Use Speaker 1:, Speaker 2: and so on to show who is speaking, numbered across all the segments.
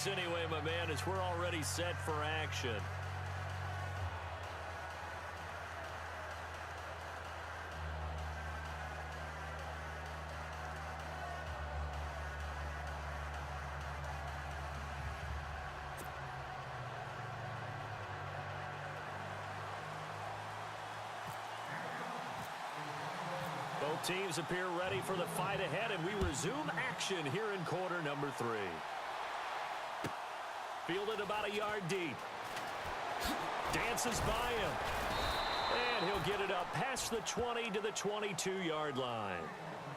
Speaker 1: Thanks anyway, my man, as we're already set for action. Both teams appear ready for the fight ahead, and we resume action here in quarter number 3. Fielded about a yard deep. Dances by him. And he'll get it up past the 20 to the 22-yard line.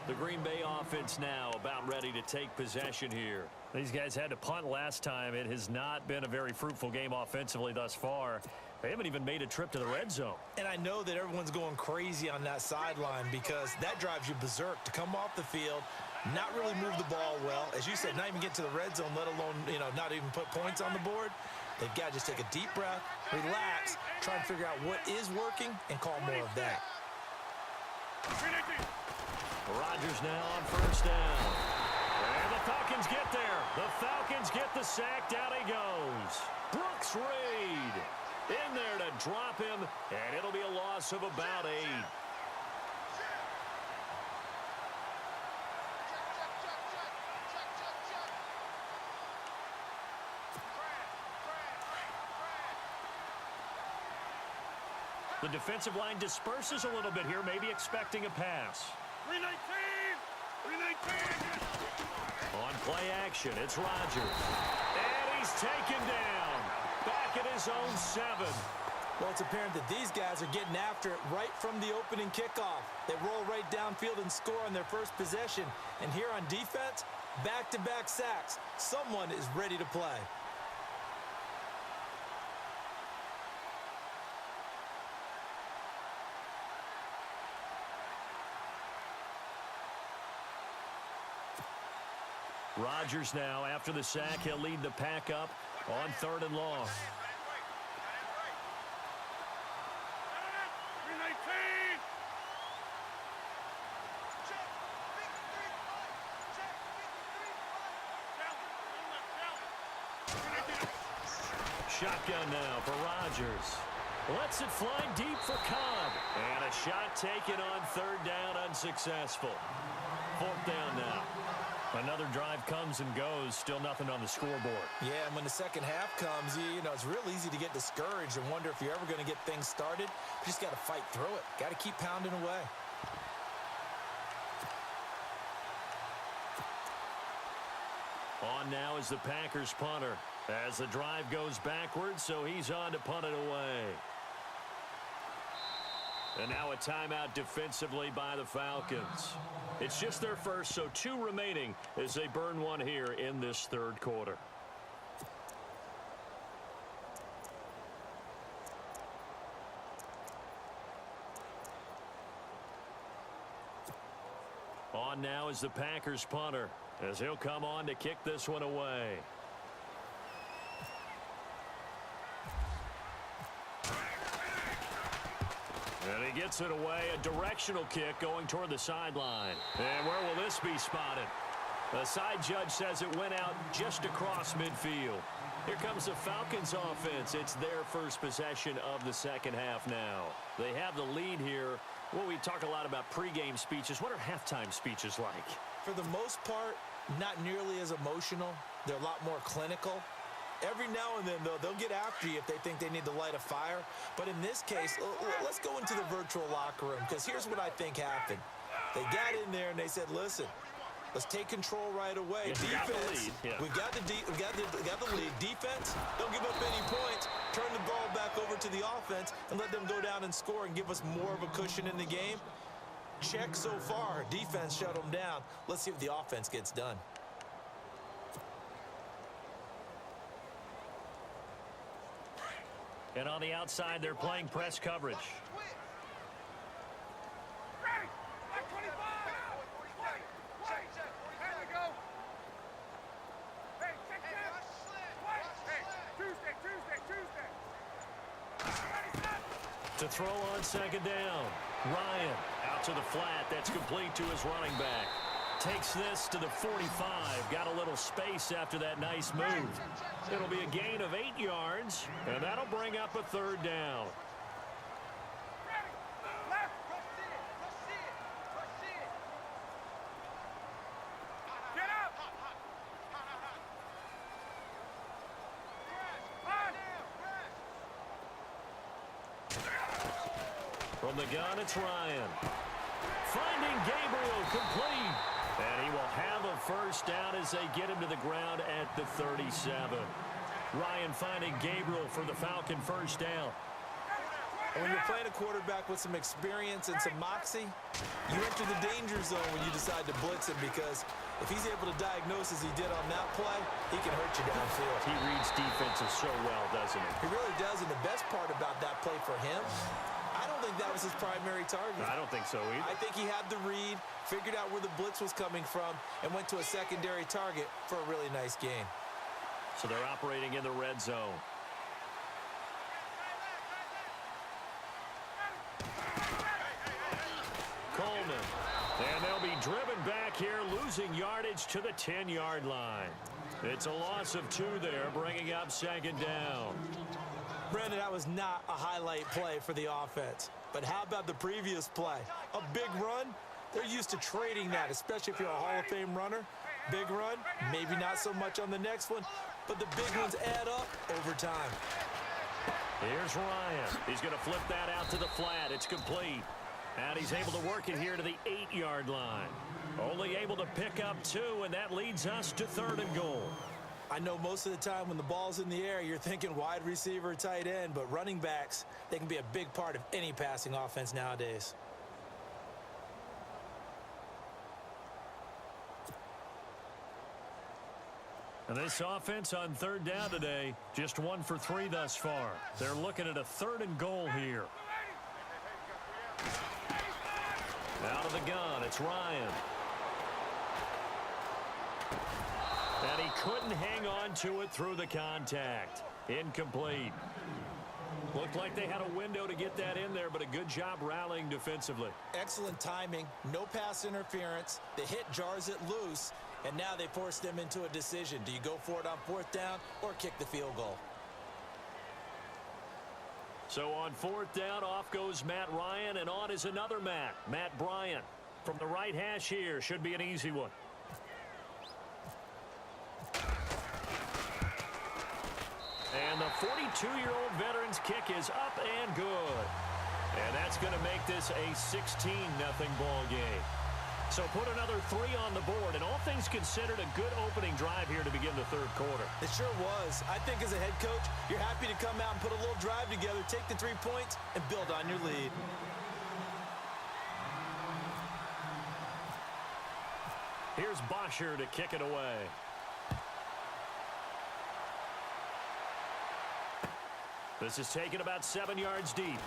Speaker 1: The Green Bay offense now about ready to take possession here. These guys had to punt last time. It has not been a very fruitful game offensively thus far. They haven't even made a trip to the red zone.
Speaker 2: And I know that everyone's going crazy on that sideline because that drives you berserk to come off the field, not really move the ball well. As you said, not even get to the red zone, let alone, not even put points on the board. They've got to just take a deep breath, relax, try and figure out what is working, and call more of that.
Speaker 1: Rodgers now on first down. And the Falcons get there. The Falcons get the sack. Down he goes. Brooks Reed in there to drop him, and it'll be a loss of about 8. The defensive line disperses a little bit here, maybe expecting a pass.
Speaker 3: 319! 319!
Speaker 1: On play action, it's Rodgers. And he's taken down. Back at his own 7.
Speaker 2: Well, it's apparent that these guys are getting after it right from the opening kickoff. They roll right downfield and score on their first possession. And here on defense, back-to-back sacks. Someone is ready to play.
Speaker 1: Rodgers now, after the sack, he'll lead the pack up on 3rd and long. Shotgun now for Rodgers. Lets it fly deep for Cobb. And a shot taken on 3rd down, unsuccessful. 4th down now. Another drive comes and goes, still nothing on the scoreboard.
Speaker 2: Yeah, and when the second half comes, it's real easy to get discouraged and wonder if you're ever going to get things started. You just got to fight through it. Got to keep pounding away.
Speaker 1: On now is the Packers punter as the drive goes backwards, so he's on to punt it away. And now a timeout defensively by the Falcons. It's just their first, so 2 remaining as they burn one here in this 3rd quarter. On now is the Packers punter as he'll come on to kick this one away. And he gets it away, a directional kick going toward the sideline. And where will this be spotted? The side judge says it went out just across midfield. Here comes the Falcons offense. It's their first possession of the second half now. They have the lead here. Well, we talk a lot about pregame speeches. What are halftime speeches like?
Speaker 2: For the most part, not nearly as emotional. They're a lot more clinical. Every now and then, though, they'll get after you if they think they need to light a fire. But in this case, let's go into the virtual locker room, because here's what I think happened. They got in there and they said, listen, let's take control right away. Defense, we got the lead. Defense, don't give up any points. Turn the ball back over to the offense and let them go down and score and give us more of a cushion in the game. Check so far. Defense shut them down. Let's see if the offense gets done.
Speaker 1: And on the outside, they're playing press coverage. To throw on 2nd down. Ryan out to the flat. That's complete to his running back. Takes this to the 45. Got a little space after that nice move. It'll be a gain of 8 yards, and that'll bring up a third down. From the gun, it's Ryan. Finding Gabriel complete. And he will have a first down as they get him to the ground at the 37. Ryan finding Gabriel for the Falcon first down.
Speaker 2: And when you're playing a quarterback with some experience and some moxie, you enter the danger zone when you decide to blitz him, because if he's able to diagnose as he did on that play, he can hurt you downfield.
Speaker 1: He reads defenses so well, doesn't he?
Speaker 2: He really does, and the best part about that play for him, I don't think that was his primary target.
Speaker 1: I don't think so either.
Speaker 2: I think he had the read, figured out where the blitz was coming from, and went to a secondary target for a really nice gain.
Speaker 1: So they're operating in the red zone. Coleman. And they'll be driven back here, losing yardage to the 10-yard line. It's a loss of 2 there, bringing up second down.
Speaker 2: Brandon, that was not a highlight play for the offense. But how about the previous play? A big run? They're used to trading that, especially if you're a Hall of Fame runner. Big run, maybe not so much on the next one, but the big ones add up over time.
Speaker 1: Here's Ryan. He's going to flip that out to the flat. It's complete. And he's able to work it here to the 8-yard line. Only able to pick up 2, and that leads us to 3rd and goal.
Speaker 2: I know most of the time when the ball's in the air, you're thinking wide receiver, tight end, but running backs, they can be a big part of any passing offense nowadays.
Speaker 1: And this offense on 3rd down today, just 1 for 3 thus far. They're looking at a 3rd and goal here. Out of the gun, it's Ryan. And he couldn't hang on to it through the contact. Incomplete. Looked like they had a window to get that in there, but a good job rallying defensively.
Speaker 2: Excellent timing, no pass interference. The hit jars it loose, and now they force them into a decision. Do you go for it on 4th down or kick the field goal?
Speaker 1: So on 4th down, off goes Matt Ryan, and on is another Matt Bryant. From the right hash here, should be an easy one. And the 42-year-old veteran's kick is up and good. And that's going to make this a 16-0 ball game. So put another 3 on the board, and all things considered, a good opening drive here to begin the 3rd quarter.
Speaker 2: It sure was. I think as a head coach, you're happy to come out and put a little drive together, take the 3 points, and build on your lead.
Speaker 1: Here's Bosher to kick it away. This is taken about 7 yards deep.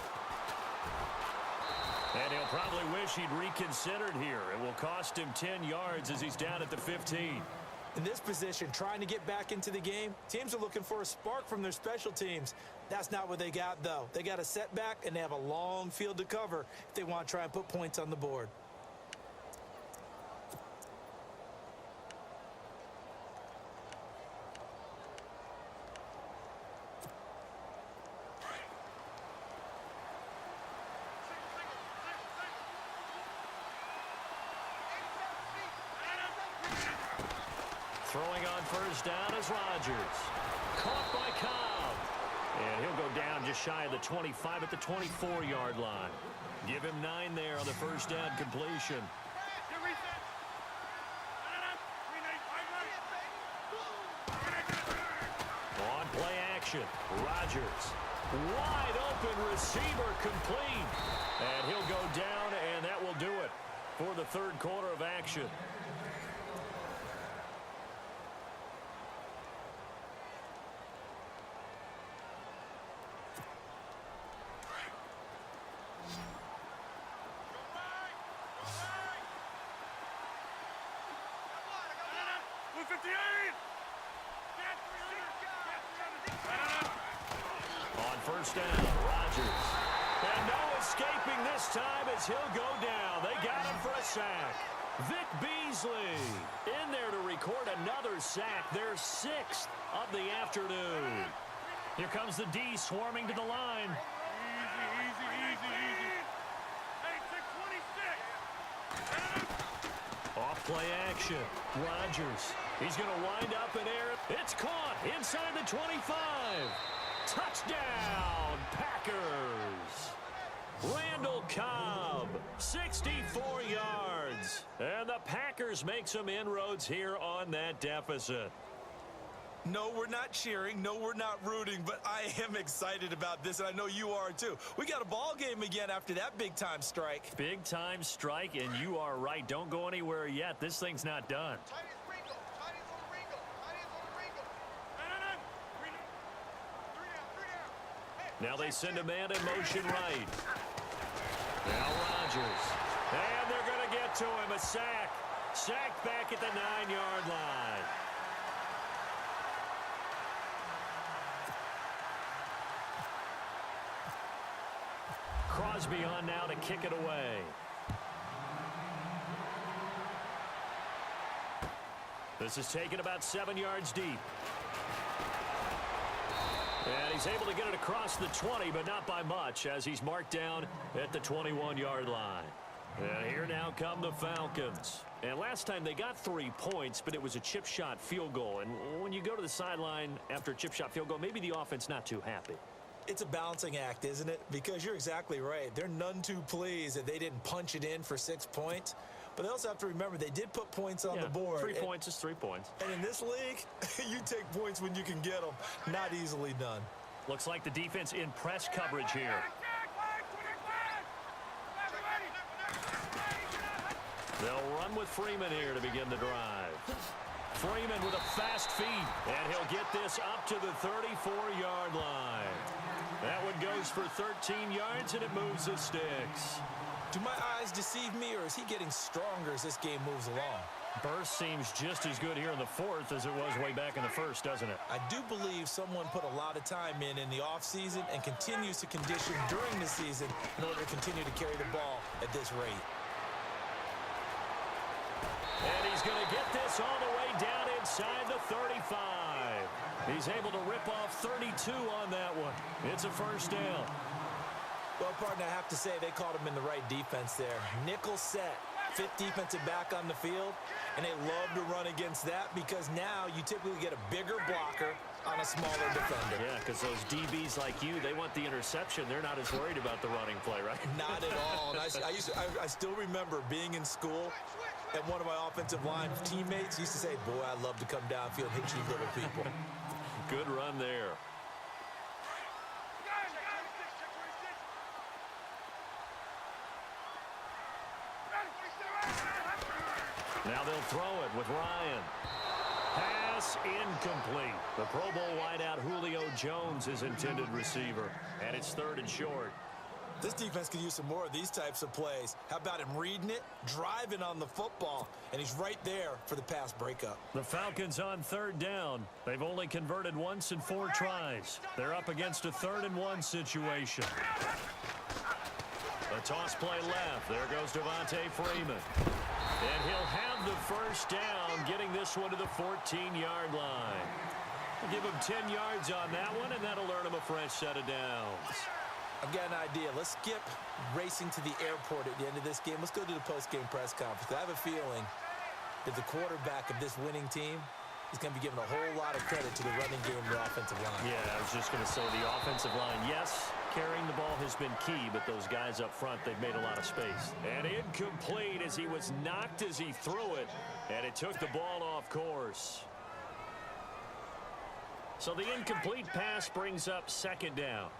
Speaker 1: And he'll probably wish he'd reconsidered here. It will cost him 10 yards as he's down at the 15.
Speaker 2: In this position, trying to get back into the game, teams are looking for a spark from their special teams. That's not what they got, though. They got a setback, and they have a long field to cover if they want to try and put points on the board.
Speaker 1: Throwing on first down is Rodgers. Caught by Cobb. And he'll go down just shy of the 25 at the 24-yard line. Give him 9 there on the first down completion. On play action, Rodgers. Wide open receiver complete. And he'll go down, and that will do it for the 3rd quarter of action. First down, Rodgers. And no escaping this time as he'll go down. They got him for a sack. Vic Beasley in there to record another sack, their 6th of the afternoon. Here comes the D swarming to the line.
Speaker 3: Easy, easy, easy. Hey, 626.
Speaker 1: Off play action. Rodgers. He's going to wind up in air. It's caught inside the 25. Touchdown, Packers. Randall Cobb, 64 yards. And the Packers make some inroads here on that deficit.
Speaker 2: No, we're not cheering. No, we're not rooting, but I am excited about this, and I know you are too. We got a ball game again after that big-time strike.
Speaker 1: Big-time strike, and you are right. Don't go anywhere yet. This thing's not done. Now they send a man in motion right. Now Rodgers. And they're going to get to him. A sack. Sacked back at the 9-yard line. Crosby on now to kick it away. This is taken about 7 yards deep. And he's able to get it across the 20, but not by much, as he's marked down at the 21-yard line. And here now come the Falcons. And last time they got 3 points, but it was a chip shot field goal. And when you go to the sideline after a chip shot field goal, maybe the offense not too happy.
Speaker 2: It's a balancing act, isn't it? Because you're exactly right. They're none too pleased that they didn't punch it in for 6 points. But they also have to remember they did put points on the board.
Speaker 1: 3 points is 3 points.
Speaker 2: And in this league, you take points when you can get them. Not easily done.
Speaker 1: Looks like the defense in press coverage here. They'll run with Freeman here to begin the drive. Freeman with a fast feet, and he'll get this up to the 34-yard line. That one goes for 13 yards, and it moves the sticks.
Speaker 2: Do my eyes deceive me, or is he getting stronger as this game moves along?
Speaker 1: Burst seems just as good here in the 4th as it was way back in the 1st, doesn't it?
Speaker 2: I do believe someone put a lot of time in the offseason and continues to condition during the season in order to continue to carry the ball at this rate.
Speaker 1: And he's going to get this all the way down inside the 35. He's able to rip off 32 on that one. It's a first down.
Speaker 2: Well, partner, I have to say they caught him in the right defense there. Nickel set, 5th defensive back on the field, and they love to run against that because now you typically get a bigger blocker on a smaller defender.
Speaker 1: Yeah, because those DBs like you, they want the interception. They're not as worried about the running play, right?
Speaker 2: Not at all. And I still remember being in school, and one of my offensive line teammates used to say, boy, I love to come downfield and hit you little people.
Speaker 1: Good run there. Now they'll throw it with Ryan. Pass incomplete. The Pro Bowl wideout Julio Jones is intended receiver. And it's 3rd and short.
Speaker 2: This defense could use some more of these types of plays. How about him reading it, driving on the football, and he's right there for the pass breakup.
Speaker 1: The Falcons on 3rd down. They've only converted once in 4 tries. They're up against a 3rd and 1 situation. A toss play left. There goes Devontae Freeman. And he'll have the first down, getting this one to the 14-yard line. We'll give him 10 yards on that one, and that'll earn him a fresh set of downs.
Speaker 2: I've got an idea. Let's skip racing to the airport at the end of this game. Let's go to the post-game press conference. I have a feeling that the quarterback of this winning team is going to be given a whole lot of credit to the running game and the offensive line.
Speaker 1: Yeah, I was just going to say the offensive line, yes, carrying the ball has been key, but those guys up front, they've made a lot of space. And incomplete as he was knocked as he threw it, and it took the ball off course. So the incomplete pass brings up 2nd down.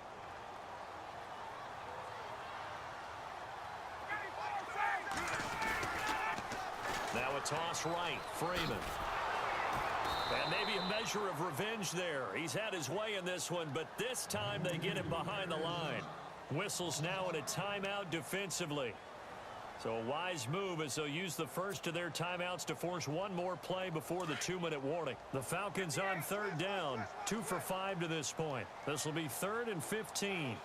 Speaker 1: Now a toss right, Freeman. And maybe a measure of revenge there. He's had his way in this one, but this time they get him behind the line. Whistles now in a timeout defensively. So a wise move as they'll use the first of their timeouts to force one more play before the 2-minute warning. The Falcons on 3rd down, 2 for 5 to this point. This will be 3rd and 15.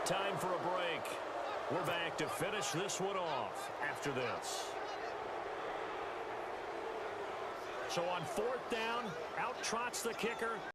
Speaker 1: Time for a break. We're back to finish this one off after this. So on 4th down, out trots the kicker.